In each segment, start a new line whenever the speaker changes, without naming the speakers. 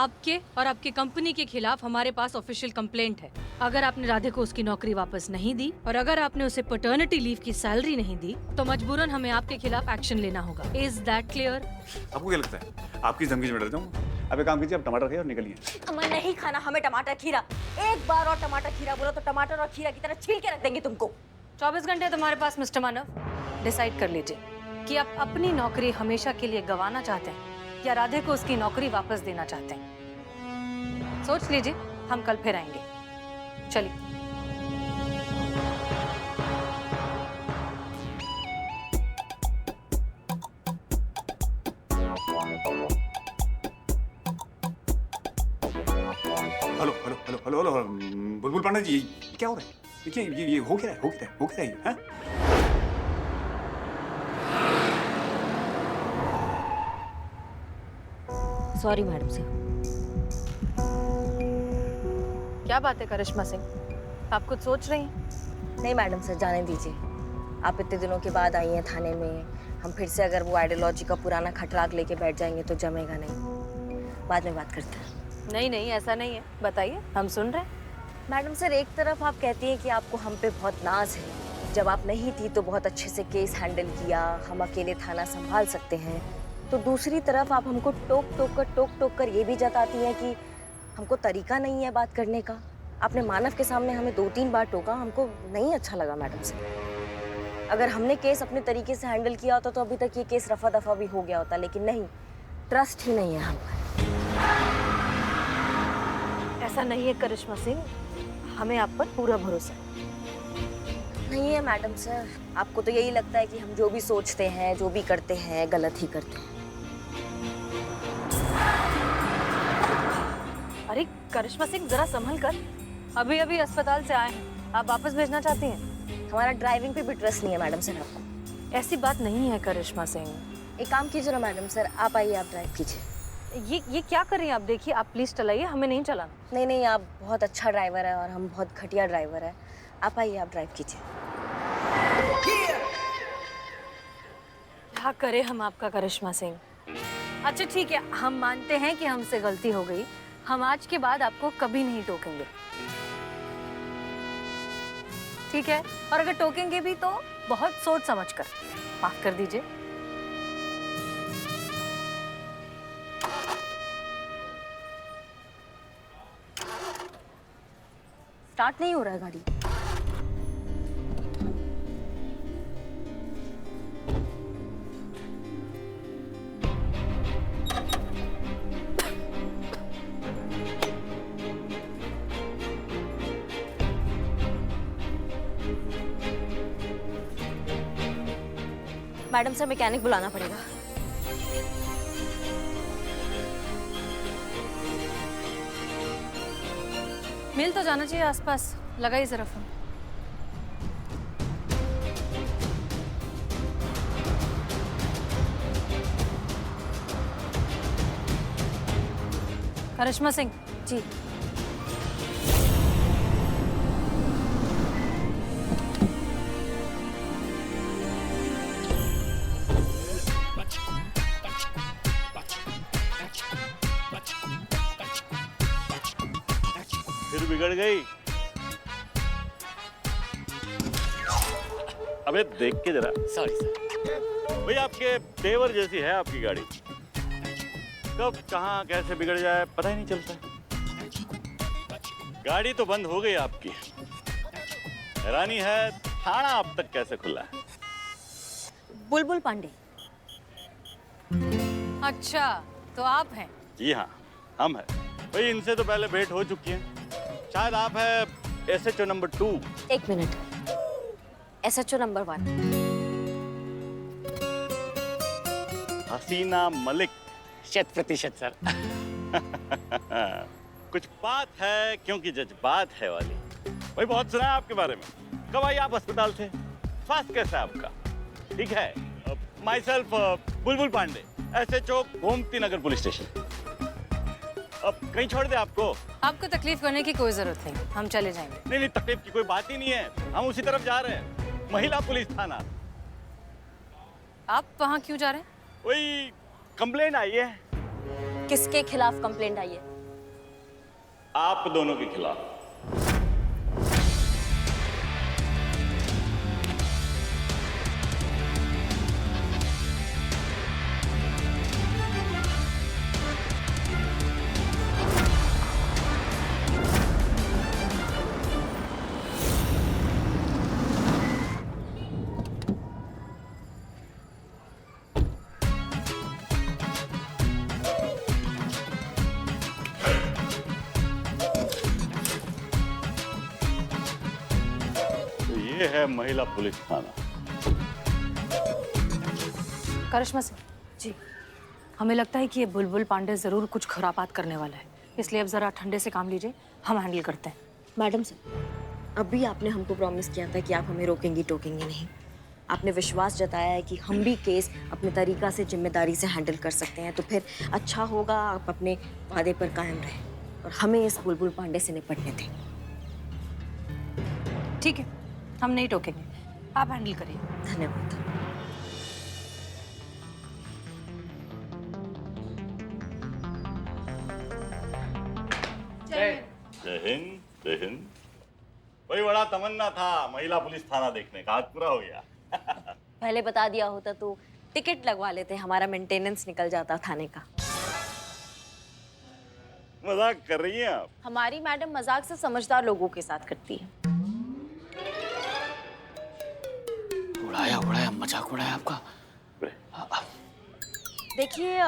आपके और आपकी कंपनी के खिलाफ हमारे पास ऑफिशियल कंप्लेंट है। अगर आपने राधे को उसकी नौकरी वापस नहीं दी और अगर आपने उसे पैटर्निटी लीव की सैलरी नहीं दी तो मजबूरन हमें आपके खिलाफ एक्शन लेना होगा। Is that clear?
आपको क्या लगता है आपकी धमकी में डर जाऊंगा? अब एक काम कीजिए, आप टमाटर खाइए और निकलिए।
हमें नहीं खाना, हमें टमाटर खीरा। एक बार और टमाटर खीरा बोला तो टमाटर और खीरा की तरह छील के रख देंगे तुमको।
24 घंटे तुम्हारे पास मिस्टर मानव। डिसाइड कर लीजिए कि आप अपनी नौकरी हमेशा के लिए गंवाना चाहते हैं या राधे को उसकी नौकरी वापस देना चाहते हैं। सोच लीजिए, हम कल फिर आएंगे। चलिए।
Hello hello hello hello hello बुलबुल पांडे जी, क्या हो रहा है? देखिए ये हो क्या रहा है, हो क्या रहा है, हो क्या रहा है ये, हाँ?
Sorry madam sir.
क्या बात है करिश्मा सिंह, आप कुछ सोच रही हैं?
नहीं मैडम सर, जाने दीजिए। आप इतने दिनों के बाद आई हैं थाने में, हम फिर से अगर वो आइडियोलॉजी का पुराना खटराग लेके बैठ जाएंगे तो जमेगा नहीं। बाद में बात करते हैं।
नहीं नहीं, ऐसा नहीं है, बताइए, हम सुन रहे हैं।
मैडम सर, एक तरफ आप कहती हैं कि आपको हम पे बहुत नाज है, जब आप नहीं थी तो बहुत अच्छे से केस हैंडल किया, हम अकेले थाना संभाल सकते हैं, तो दूसरी तरफ आप हमको टोक टोक कर ये भी जताती हैं कि हमको तरीका नहीं है बात करने का। आपने मानव के सामने हमें 2-3 बार टोका, हमको नहीं अच्छा लगा मैडम सर। अगर हमने केस अपने तरीके से हैंडल किया होता तो अभी तक ये केस रफा दफा भी हो गया होता, लेकिन नहीं, ट्रस्ट ही नहीं है हम पर।
ऐसा नहीं है करिश्मा सिंह, हमें आप पर पूरा भरोसा है।
नहीं है मैडम सर, आपको तो यही लगता है कि हम जो भी सोचते हैं, जो भी करते हैं, गलत ही करते हैं।
अरे करिश्मा सिंह, जरा संभल कर, अभी अभी अस्पताल से आए हैं, आप वापस भेजना चाहती हैं?
हमारा ड्राइविंग पे भी ट्रस्ट नहीं है मैडम सर आपको।
ऐसी बात नहीं है करिश्मा सिंह।
एक काम कीजिए ना मैडम सर, आप आइए, आप ड्राइव कीजिए।
ये क्या कर रही हैं आप? देखिए, आप प्लीज चलाइए, हमें नहीं चलाना।
नहीं नहीं, आप बहुत अच्छा ड्राइवर है और हम बहुत घटिया ड्राइवर है। आप आइए, आप ड्राइव कीजिए।
क्या करें हम आपका करिश्मा सिंह। अच्छा ठीक है, हम मानते हैं कि हमसे गलती हो गई, हम आज के बाद आपको कभी नहीं टोकेंगे, ठीक है? और अगर टोकेंगे भी तो बहुत सोच समझ कर। माफ कर दीजिए।
स्टार्ट नहीं हो रहा है गाड़ी। मैडम सर, मैकेनिक बुलाना पड़ेगा।
मिल तो जाना चाहिए आसपास, लगाइए जरा फोन। करिश्मा सिंह
जी।
फिर बिगड़ गई। अबे देख के जरा।
Sorry sir.
भाई आपके तेवर जैसी है आपकी गाड़ी, कब कहाँ कैसे बिगड़ जाए पता ही नहीं चलता। गाड़ी तो बंद हो गई आपकी, हैरानी है थाना अब तक कैसे खुला है।
बुलबुल पांडे।
अच्छा, तो आप हैं?
जी हाँ, हम हैं। भाई इनसे तो पहले भेंट हो चुकी है, शायद आप है SHO नंबर 2।
एक मिनट, SHO नंबर 1।
हसीना मलिक।
100% सर।
कुछ बात है क्योंकि जज्बात है वाली। भाई बहुत सुना है आपके बारे में, कब आई आप अस्पताल से? स्वास्थ्य कैसा है आपका? ठीक है। My self Bulbul Pandey, SHO Gomti Nagar police station. अब कहीं छोड़ दे आपको?
आपको तकलीफ करने की कोई जरूरत नहीं, हम चले जाएंगे।
नहीं नहीं, तकलीफ की कोई बात ही नहीं है, हम उसी तरफ जा रहे हैं, महिला पुलिस थाना।
आप वहाँ क्यों जा रहे हैं?
वही कंप्लेंट आई है।
किसके खिलाफ कंप्लेंट आई है?
आप दोनों के खिलाफ। ये है महिला पुलिस थाना।
करिश्मा सिंह जी, हमें लगता है कि ये बुलबुल पांडे जरूर कुछ खुरापात करने वाला है, इसलिए अब जरा ठंडे से काम लीजिए, हम हैंडल करते हैं।
मैडम सर, अभी आपने हमको प्रॉमिस किया था कि आप हमें रोकेंगी टोकेंगी नहीं। आपने विश्वास जताया है कि हम भी केस अपने तरीका से जिम्मेदारी से हैंडल कर सकते हैं, तो फिर अच्छा होगा आप अपने वादे पर कायम रहें और हमें इस बुलबुल पांडे से निपटने दें।
ठीक है, हम नहीं टोकेंगे, आप हैंडल करिए।
धन्यवाद।
जय हिंद, जय हिंद। वही बड़ा तमन्ना था महिला पुलिस थाना देखने का, आज पूरा हो गया।
पहले बता दिया होता तो टिकट लगवा लेते, हमारा मेंटेनेंस निकल जाता थाने का।
मजाक कर रही हैं आप?
हमारी मैडम मजाक से समझदार लोगों के साथ करती है।
उड़ाया मजाक उड़ाया आपका।
देखिए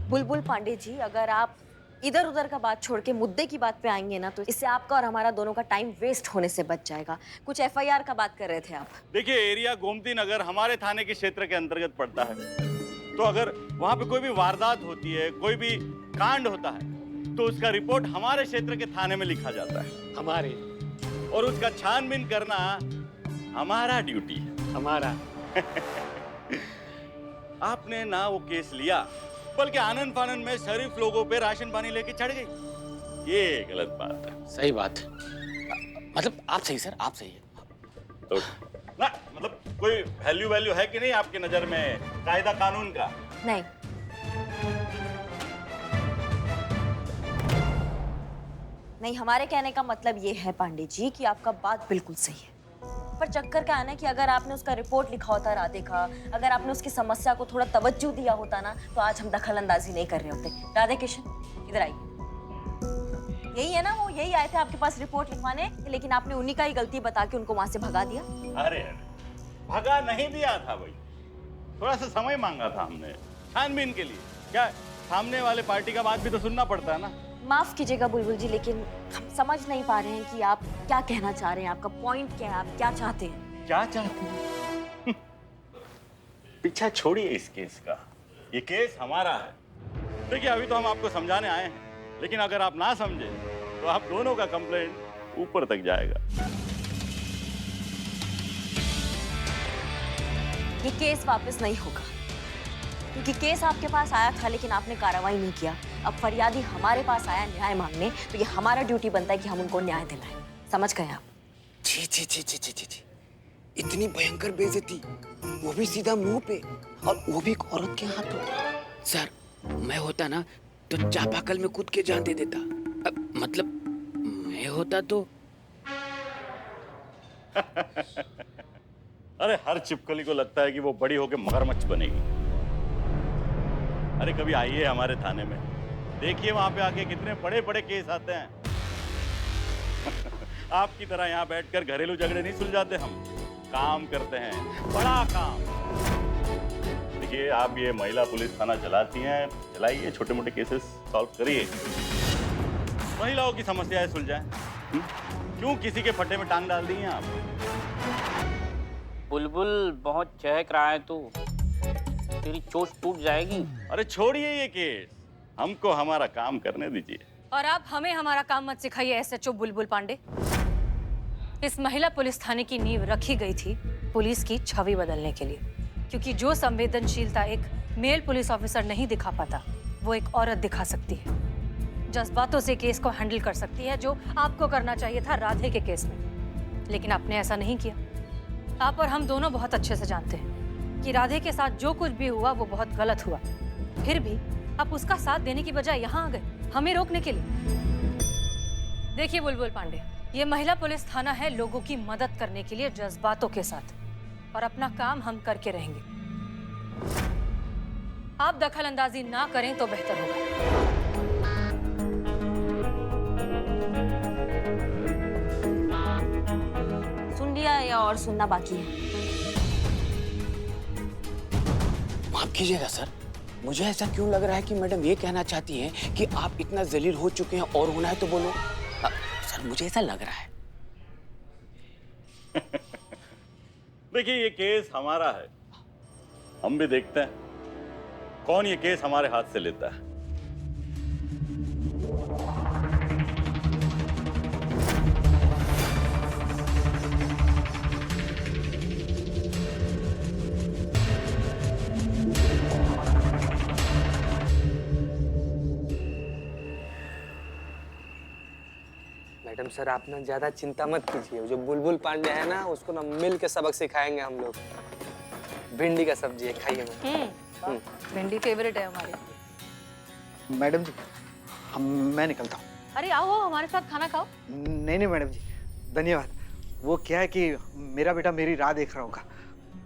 बुलबुल पांडे जी, अगर आप इधर उधर का बात छोड़ के मुद्दे की बात पे आएंगे ना, तो इससे आपका और हमारा दोनों का टाइम वेस्ट होने से बच जाएगा। कुछ एफआईआर का बात कर रहे थे आप।
देखिए, एरिया गोमती नगर हमारे थाने के क्षेत्र के अंतर्गत पड़ता है, तो अगर वहाँ पे कोई भी वारदात होती है, कोई भी कांड होता है, तो उसका रिपोर्ट हमारे क्षेत्र के थाने में लिखा जाता है।
हमारे
और उसका छानबीन करना हमारा ड्यूटी है।
हमारा
आपने ना वो केस लिया, बल्कि आनंद फानंद में शरीफ लोगों पे राशन पानी लेके चढ़ गई। ये गलत बात है।
सही बात। मतलब आप सही सर, आप सही है।
तो ना मतलब कोई वैल्यू है कि नहीं आपकी नजर में कायदा कानून का?
नहीं, नहीं, हमारे कहने का मतलब ये है पांडे जी कि आपका बात बिल्कुल सही है, पर चक्कर क्या है ना कि अगर आपने उसका रिपोर्ट लिखा होता राधे का, अगर आपने उसकी समस्या को थोड़ा तवज्जो दिया होता ना, तो आज हम दखल अंदाजी नहीं कर रहे होते। राधे किशन, इधर आइए। यही है ना, वो यही आए थे आपके पास रिपोर्ट लिखवाने, लेकिन आपने उन्हीं का ही गलती बता के उनको वहां से भगा दिया।
अरे भगा नहीं दिया था भाई, थोड़ा सा समय मांगा था हमने छानबीन के लिए। क्या सामने वाले पार्टी का बात भी तो सुनना पड़ता है ना।
माफ कीजिएगा बुलबुल जी, लेकिन हम समझ नहीं पा रहे हैं कि आप क्या कहना चाह रहे हैं, आपका पॉइंट क्या है, आप क्या चाहते हैं?
क्या चाहते हैं? पीछा छोड़िए इस केस का, ये केस हमारा है। देखिए, अभी तो हम आपको समझाने आए हैं, लेकिन अगर आप ना समझे तो आप दोनों का कंप्लेंट ऊपर तक जाएगा।
ये केस वापस नहीं होगा, क्योंकि केस आपके पास आया था लेकिन आपने कार्रवाई नहीं किया। अब फरियादी हमारे पास आया न्याय मांगने, तो ये हमारा ड्यूटी बनता है कि हम उनको न्याय दिलाएं। समझ गए आप?
छी छी छी छी छी छी छी, इतनी भयंकर बेइज्जती, वो भी सीधा मुंह पे, और वो भी एक औरत के हाथों। सर, मैं होता ना तो चापाकल में कूद के जान दे देता। मतलब मैं होता तो
अरे हर चिपकली को लगता है कि वो बड़ी होकर मगरमच्छ बनेगी। अरे कभी आइए हमारे थाने में, देखिए वहां पे आके कितने बड़े बड़े केस आते हैं। आपकी तरह यहाँ बैठकर घरेलू झगड़े नहीं सुलझाते हम, काम करते हैं, बड़ा काम। देखिए, आप ये महिला पुलिस थाना चलाती हैं, चलाइए, छोटे मोटे केसेस सॉल्व करिए, महिलाओं की समस्याएं सुलझाएं। क्यों किसी के फट्टे में टांग डाल दी हैं आप?
बुलबुल बहुत चहक रहा है, तो तेरी चोट टूट जाएगी।
अरे छोड़िए ये केस, हमको हमारा काम करने दीजिए।
और आप हमें हमारा काम मत सिखाइए एसएचओ बुलबुल पांडे। इस महिला पुलिस थाने की नींव रखी गई थी पुलिस की छवि बदलने के लिए, क्योंकि जो संवेदनशीलता एक मेल पुलिस ऑफिसर नहीं दिखा पाता, वो एक औरत दिखा सकती है। जज्बातों से केस को हैंडल कर सकती है, जो आपको करना चाहिए था राधे के केस में, लेकिन आपने ऐसा नहीं किया। आप और हम दोनों बहुत अच्छे से जानते हैं कि राधे के साथ जो कुछ भी हुआ वो बहुत गलत हुआ, फिर भी आप उसका साथ देने की बजाय यहाँ आ गए हमें रोकने के लिए। देखिए बुलबुल पांडे, ये महिला पुलिस थाना है लोगों की मदद करने के लिए जज्बातों के साथ, और अपना काम हम करके रहेंगे। आप दखल अंदाजी ना करें तो बेहतर होगा।
सुन लिया या और सुनना बाकी है?
माफ कीजिएगा सर, मुझे ऐसा क्यों लग रहा है कि मैडम ये कहना चाहती हैं कि आप इतना जलील हो चुके हैं और होना है तो बोलो। सर मुझे ऐसा लग रहा है।
देखिए ये केस हमारा है, हम भी देखते हैं कौन ये केस हमारे हाथ से लेता है।
मैडम सर आप ना ज्यादा चिंता मत कीजिए, जो बुलबुल पांडे है ना उसको ना मिल के सबक सिखाएंगे हम लोग। भिंडी का सब्जी है, खाइए मैम।
भिंडी फेवरेट है हमारी।
मैडम जी मैं निकलता हूँ।
अरे आओ हमारे साथ खाना खाओ।
नहीं मैडम जी धन्यवाद। वो क्या है कि मेरा बेटा मेरी राह देख रहा होगा,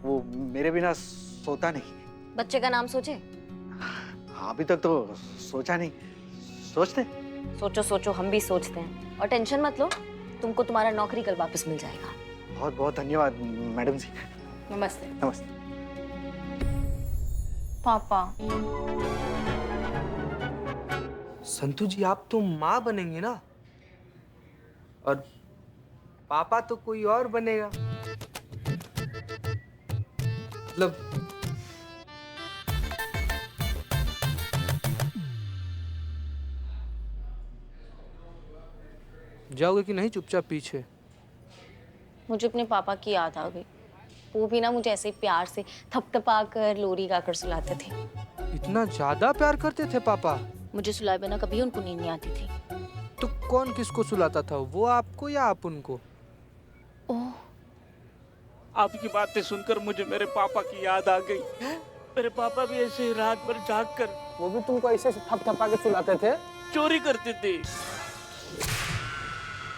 वो मेरे बिना सोता नहीं।
बच्चे का नाम सोचे?
अभी तक तो सोचा नहीं, सोचते।
सोचो सोचो, हम भी सोचते हैं। और टेंशन मत लो, तुमको तुम्हारा नौकरी कल वापस मिल जाएगा।
बहुत बहुत धन्यवाद मैडम जी।
नमस्ते।
नमस्ते।
पापा
संतु जी आप तो माँ बनेंगे ना, और पापा तो कोई और बनेगा। मतलब जाओगे कि नहीं चुपचाप पीछे?
मुझे अपने पापा की याद आ गई। वो भी ना मुझे ऐसे ही प्यार से थपथपा कर लोरी गाकर सुलाते थे।
इतना ज्यादा प्यार करते थे पापा?
मुझे सुलाए बिना कभी उनको नींद नहीं आती थी।
तो कौन किसको सुलाता था, वो आपको या आप उनको?
ओह,
आपकी बातें सुनकर मुझे मेरे पापा की याद आ गई। मेरे पापा भी ऐसे ही रात भर जाग कर
वो भी तुमको ऐसे थपथपा के सुलाते थे?
चोरी करते थे,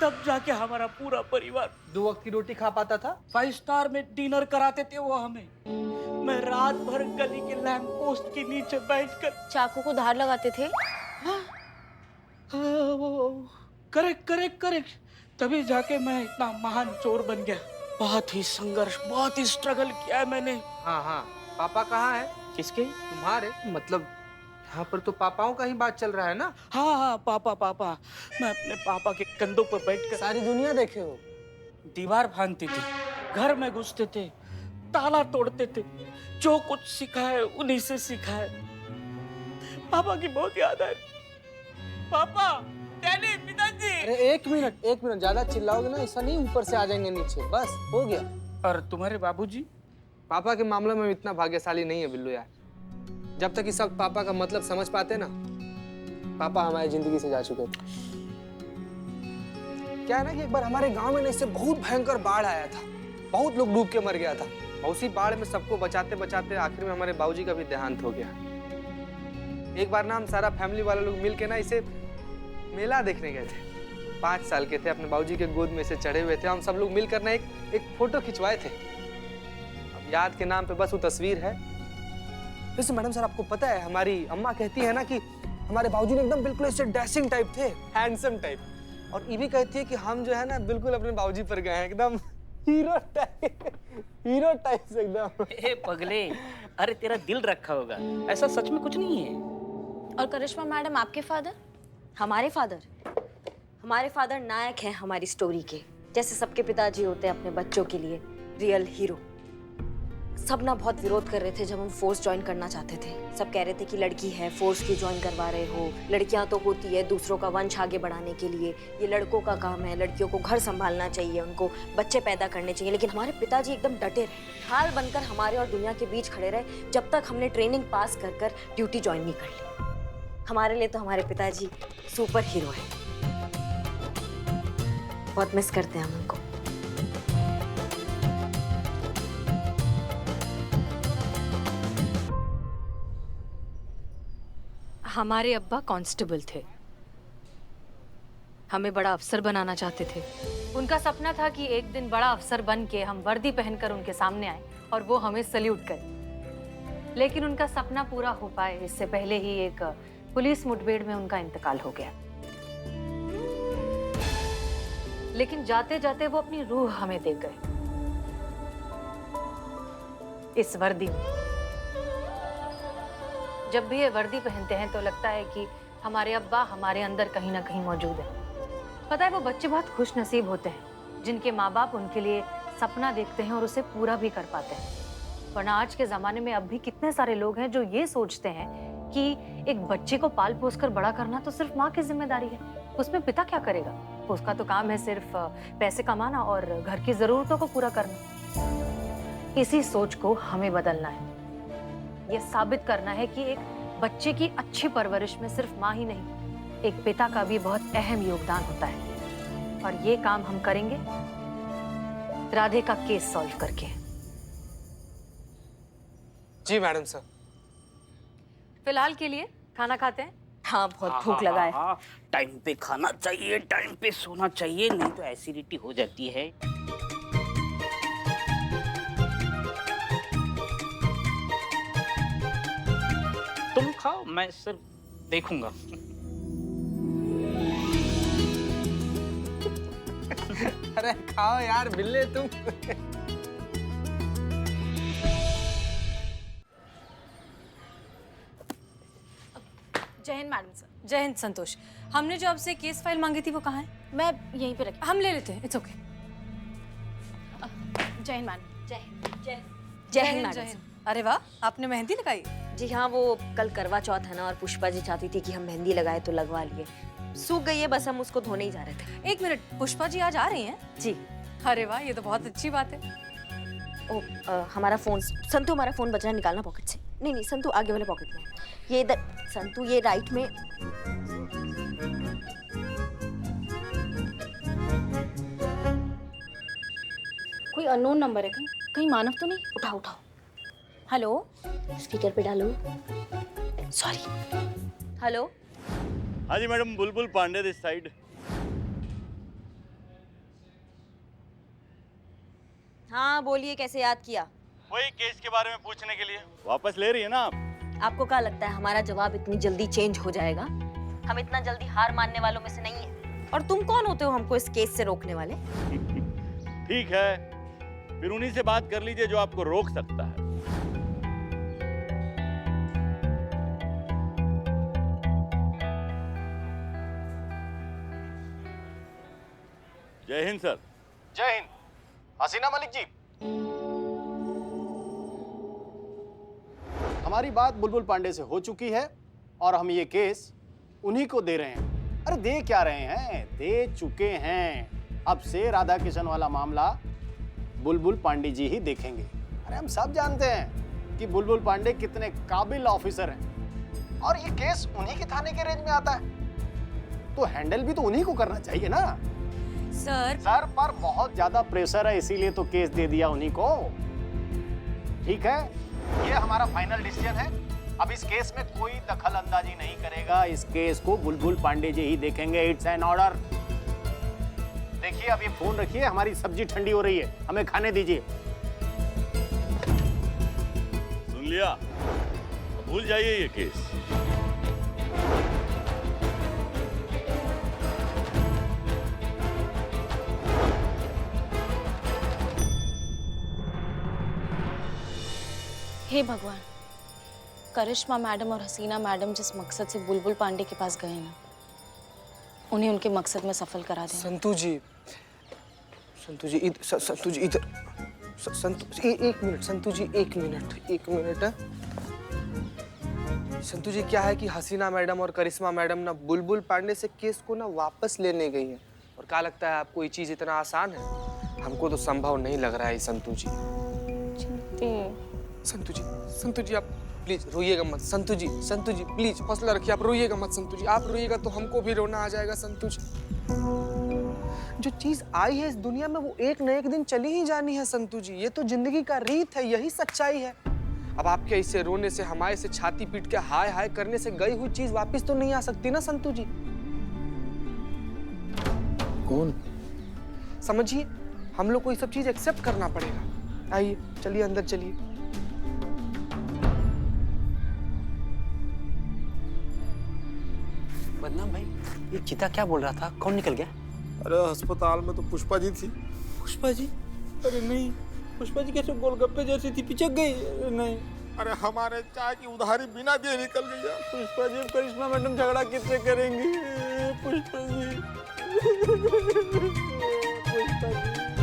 तब जाके हमारा पूरा परिवार
2 वक्त की रोटी खा पाता था?
5 स्टार में डिनर कराते थे वो हमें। मैं रात भर गली के लैंप पोस्ट के नीचे बैठकर
चाकू को धार लगाते थे।
करेक्ट करेक्ट करेक्ट, तभी जाके मैं इतना महान चोर बन गया। बहुत ही संघर्ष, बहुत ही स्ट्रगल किया है मैंने।
हाँ हाँ, पापा कहाँ है?
किसके?
तुम्हारे। मतलब यहाँ पर तो पापाओं का ही बात चल रहा है ना?
हाँ हाँ पापा पापा, मैं अपने पापा के कंधों पर बैठकर
सारी दुनिया देखे हो।
दीवार भांगते थे, घर में घुसते थे, ताला तोड़ते थे, जो कुछ सिखाए उन्हीं से सिखाए। पापा की बहुत याद है। पापा, डैडी, पिताजी।
अरे एक मिनट ज्यादा चिल्लाओगे ना ऐसा नहीं, ऊपर से आ जाएंगे नीचे। बस हो गया।
और तुम्हारे बाबूजी?
पापा के मामले में इतना भाग्यशाली नहीं है बिल्लू यार। जब तक इस वक्त पापा का मतलब समझ पाते ना, पापा हमारी जिंदगी से जा चुके थे। क्या है ना कि एक बार हमारे गांव में इससे बहुत भयंकर बाढ़ आया था, बहुत लोग डूब के मर गया था। और उसी बाढ़ में सबको बचाते बचाते आखिर में हमारे बाबूजी का भी देहांत हो गया। एक बार ना हम सारा फैमिली वाले लोग मिल के ना इसे मेला देखने गए थे। 5 साल के थे, अपने बाबूजी के गोद में से चढ़े हुए थे। हम सब लोग मिलकर ना एक फोटो खिंचवाए थे। अब याद के नाम पे बस वो तस्वीर है। वैसे मैडम सर आपको पता है, हमारी अम्मा कहती है ना कि हमारे बाबूजी ने एकदम बिल्कुल ऐसे डैशिंग टाइप थे, हैंडसम टाइप। और ये भी कहती है कि हम जो है ना बिल्कुल अपने बाबूजी पर गए हैं, एकदम हीरो टाइप से एकदम।
ए पगले, अरे तेरा दिल रखा होगा, ऐसा सच में कुछ नहीं है।
और करिश्मा मैडम आपके फादर? हमारे फादर नायक हैं हमारी स्टोरी के। जैसे सबके पिताजी होते हैं अपने बच्चों के लिए रियल हीरो। सब ना बहुत विरोध कर रहे थे जब हम फोर्स ज्वाइन करना चाहते थे। सब कह रहे थे कि लड़की है, फोर्स क्यों ज्वाइन करवा रहे हो, लड़कियां तो होती है दूसरों का वंश आगे बढ़ाने के लिए, ये लड़कों का काम है, लड़कियों को घर संभालना चाहिए, उनको बच्चे पैदा करने चाहिए। लेकिन हमारे पिताजी एकदम डटे रहे, ढाल बनकर हमारे और दुनिया के बीच खड़े रहे जब तक हमने ट्रेनिंग पास कर ड्यूटी ज्वाइन नहीं कर ली। हमारे लिए तो हमारे पिताजी सुपर हीरो है। बहुत मिस करते हैं हम उनको।
हमारे अब्बा कांस्टेबल थे, हमें बड़ा अफसर बनाना चाहते थे। उनका सपना था कि एक दिन बड़ा अफसर बन के हम वर्दी पहनकर उनके सामने आए और वो हमें सल्यूट करें। लेकिन उनका सपना पूरा हो पाए इससे पहले ही एक पुलिस मुठभेड़ में उनका इंतकाल हो गया। लेकिन जाते जाते वो अपनी रूह हमें दे गए, इस वर्दी में। जब भी ये वर्दी पहनते हैं तो लगता है कि हमारे अब्बा हमारे अंदर कहीं ना कहीं मौजूद है। पता है, वो बच्चे बहुत खुश नसीब होते हैं जिनके माँ बाप उनके लिए सपना देखते हैं और उसे पूरा भी कर पाते हैं। वरना आज के जमाने में अब भी कितने सारे लोग हैं जो ये सोचते हैं कि एक बच्चे को पाल पोस कर बड़ा करना तो सिर्फ माँ की जिम्मेदारी है, उसमें पिता क्या करेगा, उसका तो काम है सिर्फ पैसे कमाना और घर की जरूरतों को पूरा करना। इसी सोच को हमें बदलना है। ये साबित करना है कि एक बच्चे की अच्छी परवरिश में सिर्फ माँ ही नहीं, एक पिता का भी बहुत अहम योगदान होता है। और ये काम हम करेंगे राधे का केस सॉल्व करके।
जी मैडम सर।
फिलहाल के लिए खाना खाते हैं।
हाँ, बहुत भूख लगा है।
टाइम पे खाना चाहिए, टाइम पे सोना चाहिए, नहीं तो एसिडिटी हो जाती है। तुम खाओ, मैं सिर्फ देखूंगा।
अरे खाओ यार बिल्ले तुम।
जय हिंद मैडम सर। जय हिंद संतोष। हमने जो आपसे केस फाइल मांगी थी वो कहाँ है?
मैं यहीं पे रखी।
हम ले लेते हैं, इट्स ओके।
जय हिंद मैडम।
जय हिंद
जय
मैडम।
हिंद। अरे वाह, आपने मेहंदी लगाई?
जी हाँ, वो कल करवा चौथ है ना, और पुष्पा जी चाहती थी कि हम मेहंदी लगाए तो लगवा लिए। सूख गई है, बस हम उसको धोने ही जा रहे थे।
एक मिनट, पुष्पा जी आज आ रही हैं?
जी।
अरे वाह, ये तो बहुत अच्छी बात है।
ओ, हमारा फोन, संतू हमारा फोन बचा है, निकालना पॉकेट से। नहीं नहीं संतू, आगे वाले पॉकेट में। ये इधर संतू, ये राइट में।
कोई अननोन नंबर है कहीं? कहीं मानव तो नहीं? उठाओ उठाओ। हेलो,
स्पीकर पे डालो। सॉरी। हेलो।
हाँ जी madam, Bulbul Pandey this side.
हाँ बोलिए, कैसे याद किया?
वही केस के बारे में पूछने के लिए। वापस ले रही है ना आप?
आपको क्या लगता है हमारा जवाब इतनी जल्दी चेंज हो जाएगा? हम इतना जल्दी हार मानने वालों में से नहीं है। और तुम कौन होते हो हमको इस केस से रोकने वाले?
ठीक है, फिर उन्हीं से बात कर लीजिए जो आपको रोक सकता है। जय हिंद सर।
जय हिंद। हसीना मलिक जी, हमारी बात बुलबुल पांडे से हो चुकी है और हम ये केस उन्हीं को दे रहे हैं। अरे दे क्या रहे हैं, दे चुके हैं। अब से राधा किशन वाला मामला बुलबुल पांडे जी ही देखेंगे। अरे हम सब जानते हैं कि बुलबुल पांडे कितने काबिल ऑफिसर हैं और ये केस उन्हीं के थाने के रेंज में आता है, तो हैंडल भी तो उन्हीं को करना चाहिए ना। सर पर बहुत ज्यादा प्रेशर है, इसीलिए तो केस दे दिया उन्हीं को। ठीक है, ये हमारा फाइनल डिसीजन है। अब इस केस में कोई दखल अंदाजी नहीं करेगा। इस केस को बुलबुल पांडे जी ही देखेंगे। It's an order. देखिए, अब ये फोन रखिए, हमारी सब्जी ठंडी हो रही है, हमें खाने दीजिए।
सुन लिया, भूल जाइए ये केस।
हे भगवान, करिश्मा मैडम और हसीना मैडम जिस मकसद से बुलबुल पांडे के पास गए ना, उन्हें उनके मकसद में सफल करा देना।
संतू जी, संतू जी इधर, संतू जी इधर, संतू जी एक मिनट, संतू जी एक मिनट। संतू जी, क्या है कि हसीना मैडम और करिश्मा मैडम ना बुलबुल पांडे से केस को ना वापस लेने गई है। और क्या लगता है आपको ये चीज इतना आसान है? हमको तो संभव नहीं लग रहा है संतू जी। संतू जी आप प्लीज रोइएगा मत। संतू जी प्लीज हौसला रखिए, आप रोइएगा मत। संतू जी, आप रोइएगा तो हमको भी रोना आ जाएगा। संतू जी, जो चीज आई है इस दुनिया में वो एक न एक दिन चली ही जानी है। संतू जी, ये तो जिंदगी का रीत है, यही सच्चाई है। अब आपके ऐसे रोने से, हमारे से छाती पीट के हाय हाय करने से गई हुई चीज वापस तो नहीं आ सकती ना संतू जी। कौन? समझिए, हम लोग को ये सब चीज एक्सेप्ट करना पड़ेगा। आइए, चलिए अंदर चलिए।
बदनाम भाई, ये चीता क्या बोल रहा था? कौन निकल गया?
अरे अस्पताल में तो पुष्पा जी थी।
पुष्पा जी? अरे नहीं, पुष्पा जी कैसे गोलगप्पे जैसी थी, पिचक गई? अरे नहीं।
अरे हमारे चाय की उधारी बिना दिए निकल गई यार।
पुष्पा जी, करिश्मा मैडम झगड़ा किससे करेंगी? पुष्पा जी, पुष्पा जी।